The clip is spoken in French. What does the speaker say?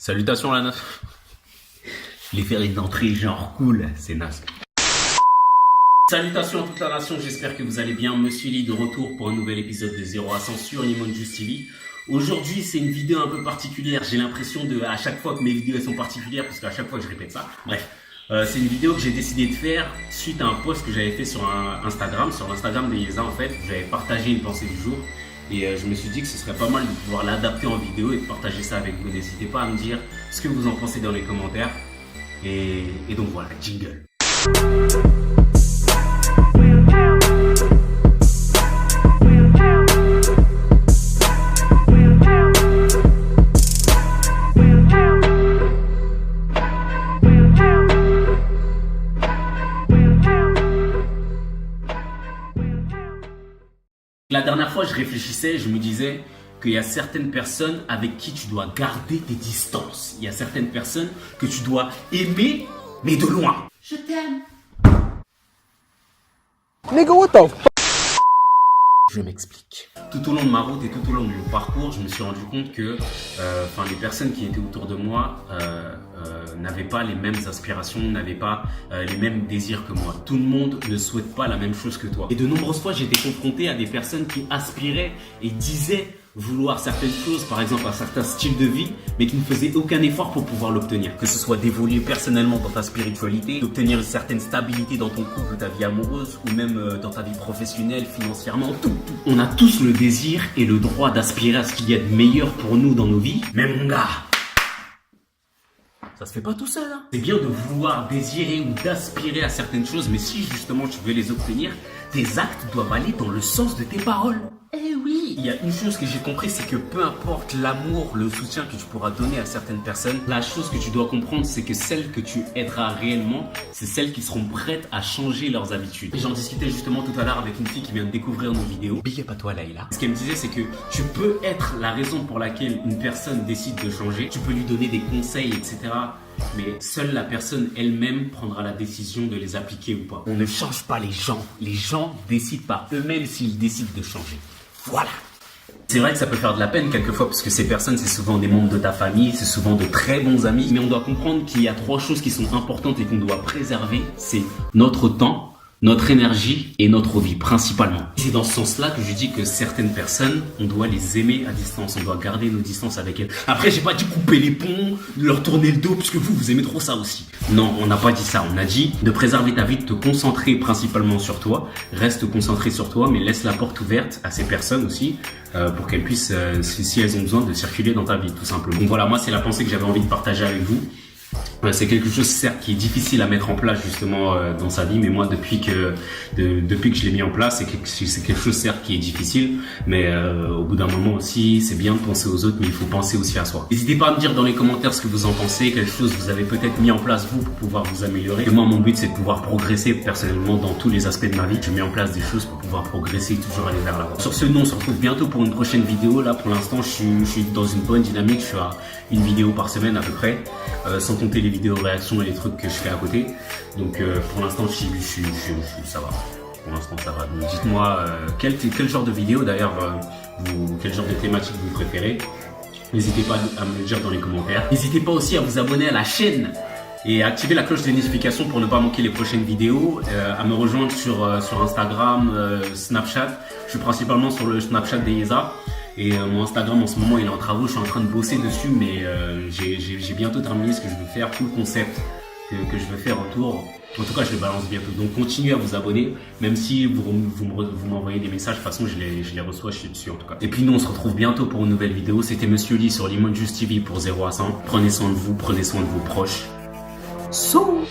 Salutations la naf. Les faire une entrée genre cool, c'est naze. Salutations à toute la nation, j'espère que vous allez bien. Monsieur Lee de retour pour un nouvel épisode de 0 à 100 sur Limonjuice TV. Aujourd'hui, c'est une vidéo un peu particulière. J'ai l'impression à chaque fois que mes vidéos sont particulières, parce qu'à chaque fois je répète ça. Bref, c'est une vidéo que j'ai décidé de faire suite à un post que j'avais fait sur Instagram, sur l'Instagram de Yeza en fait. J'avais partagé une pensée du jour. Et je me suis dit que ce serait pas mal de pouvoir l'adapter en vidéo et de partager ça avec vous. N'hésitez pas à me dire ce que vous en pensez dans les commentaires. Et donc voilà, jingle. La dernière fois, je réfléchissais, je me disais qu'il y a certaines personnes avec qui tu dois garder tes distances. Il y a certaines personnes que tu dois aimer, mais de loin. Je t'aime. Nigga, what the f***? Je m'explique. Tout au long de ma route et tout au long de mon parcours, je me suis rendu compte que les personnes qui étaient autour de moi n'avaient pas les mêmes aspirations, n'avaient pas les mêmes désirs que moi. Tout le monde ne souhaite pas la même chose que toi. Et de nombreuses fois, j'ai été confronté à des personnes qui aspiraient et disaient vouloir certaines choses, par exemple un certain style de vie, mais qui ne faisaient aucun effort pour pouvoir l'obtenir. Que ce soit d'évoluer personnellement dans ta spiritualité, d'obtenir une certaine stabilité dans ton couple, ta vie amoureuse, ou même dans ta vie professionnelle, financièrement, tout. On a tous le désir et le droit d'aspirer à ce qu'il y a de meilleur pour nous dans nos vies. Mais mon gars, ça se fait pas tout seul. Hein. C'est bien de vouloir désirer ou d'aspirer à certaines choses, mais si justement tu veux les obtenir, tes actes doivent aller dans le sens de tes paroles. Eh oui. Il y a une chose que j'ai compris, c'est que peu importe l'amour, le soutien que tu pourras donner à certaines personnes, la chose que tu dois comprendre, c'est que celles que tu aideras réellement, c'est celles qui seront prêtes à changer leurs habitudes. Et j'en discutais justement tout à l'heure avec une fille qui vient de découvrir nos vidéos. Big up à toi Laïla. Ce qu'elle me disait, c'est que tu peux être la raison pour laquelle une personne décide de changer. Tu peux lui donner des conseils, etc. Mais seule la personne elle-même prendra la décision de les appliquer ou pas. On ne change pas les gens. Les gens décident par eux-mêmes s'ils décident de changer. Voilà. C'est vrai que ça peut faire de la peine quelquefois parce que ces personnes, c'est souvent des membres de ta famille, c'est souvent de très bons amis. Mais on doit comprendre qu'il y a 3 choses qui sont importantes et qu'on doit préserver. C'est notre temps, notre énergie et notre vie principalement. C'est dans ce sens-là que je dis que certaines personnes, on doit les aimer à distance, on doit garder nos distances avec elles. Après, j'ai pas dit couper les ponts, leur tourner le dos, parce que vous aimez trop ça aussi. Non, on n'a pas dit ça. On a dit de préserver ta vie, de te concentrer principalement sur toi. Reste concentré sur toi, mais laisse la porte ouverte à ces personnes aussi pour qu'elles puissent, si elles ont besoin, de circuler dans ta vie, tout simplement. Donc voilà, moi, c'est la pensée que j'avais envie de partager avec vous. C'est quelque chose certes qui est difficile à mettre en place justement dans sa vie, mais moi depuis que je l'ai mis en place, c'est quelque chose certes qui est difficile, mais au bout d'un moment aussi c'est bien de penser aux autres, mais il faut penser aussi à soi. N'hésitez pas à me dire dans les commentaires ce que vous en pensez, quelles choses vous avez peut-être mis en place vous pour pouvoir vous améliorer. Et moi mon but c'est de pouvoir progresser personnellement dans tous les aspects de ma vie. Je mets en place des choses pour pouvoir progresser et toujours aller vers l'avant. Sur ce, nous on se retrouve bientôt pour une prochaine vidéo. Là pour l'instant je suis dans une bonne dynamique, je suis à une vidéo par semaine à peu près, sans compter les vidéos réactions et les trucs que je fais à côté. Donc pour l'instant ça va. Pour l'instant ça va. Donc dites-moi quel genre de vidéo d'ailleurs quel genre de thématique vous préférez. N'hésitez pas à me le dire dans les commentaires. N'hésitez pas aussi à vous abonner à la chaîne et à activer la cloche de notification pour ne pas manquer les prochaines vidéos, à me rejoindre sur Instagram, Snapchat. Je suis principalement sur le Snapchat de Yeza. Et mon Instagram en ce moment il est en travaux, je suis en train de bosser dessus, mais j'ai bientôt terminé ce que je veux faire, tout le concept que je veux faire autour. En tout cas je le balance bientôt, donc continuez à vous abonner, même si vous m'envoyez des messages, de toute façon je les reçois, je suis dessus en tout cas. Et puis nous on se retrouve bientôt pour une nouvelle vidéo. C'était Monsieur Lee sur Limonjuice TV pour 0 à 100. Prenez soin de vous, prenez soin de vos proches. So